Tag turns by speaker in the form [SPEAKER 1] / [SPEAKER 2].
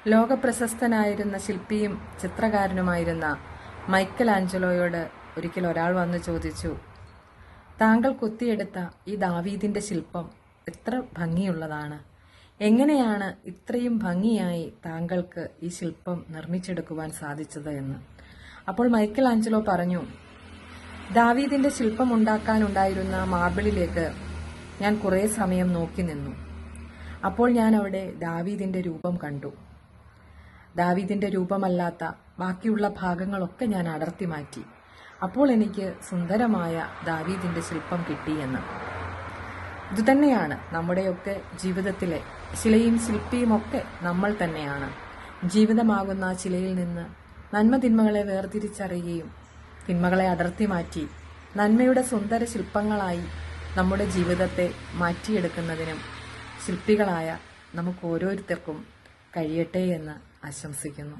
[SPEAKER 1] ലോകപ്രശസ്തനായിരുന്ന ശില്പിയും ചിത്രകാരനുമായിരുന്ന Michael ആഞ്ചലോയോട് ഒരിക്കൽ ഒരാൾ വന്ന് ചോദിച്ചു, താങ്കൾ കൊത്തിയെടുത്ത ഈ ദാവീദിന്റെ ശില്പം എത്ര ഭംഗിയുള്ളതാണ്. എങ്ങനെയാണ് ഇത്രയും ഭംഗിയായി താങ്കൾക്ക് ഈ ശില്പം നിർമ്മിച്ചെടുക്കുവാൻ സാധിച്ചത് എന്ന്. അപ്പോൾ മൈക്കൽ ആഞ്ചലോ പറഞ്ഞു, ദാവീദിന്റെ ശില്പം ഉണ്ടാക്കാനുണ്ടായിരുന്ന മാർബിളിലേക്ക് ഞാൻ കുറേ സമയം നോക്കി നിന്നു. അപ്പോൾ ഞാൻ അവിടെ ദാവീദിന്റെ രൂപം കണ്ടു. ദാവീദിന്റെ രൂപമല്ലാത്ത ബാക്കിയുള്ള ഭാഗങ്ങളൊക്കെ ഞാൻ അടർത്തി മാറ്റി. അപ്പോൾ എനിക്ക് സുന്ദരമായ ദാവീദിന്റെ ശില്പം കിട്ടിയെന്ന്. ഇതുതന്നെയാണ് നമ്മുടെയൊക്കെ ജീവിതത്തിലെ ശിലയും ശില്പിയും ഒക്കെ നമ്മൾ തന്നെയാണ്. ജീവിതമാകുന്ന ആ ശിലയിൽ നിന്ന് നന്മതിന്മകളെ വേർതിരിച്ചറിയുകയും തിന്മകളെ അടർത്തി മാറ്റി നന്മയുടെ സുന്ദര ശില്പങ്ങളായി നമ്മുടെ ജീവിതത്തെ മാറ്റിയെടുക്കുന്നതിനും ശില്പികളായ നമുക്ക് ഓരോരുത്തർക്കും കഴിയട്ടെ എന്ന് ആശംസിക്കുന്നു.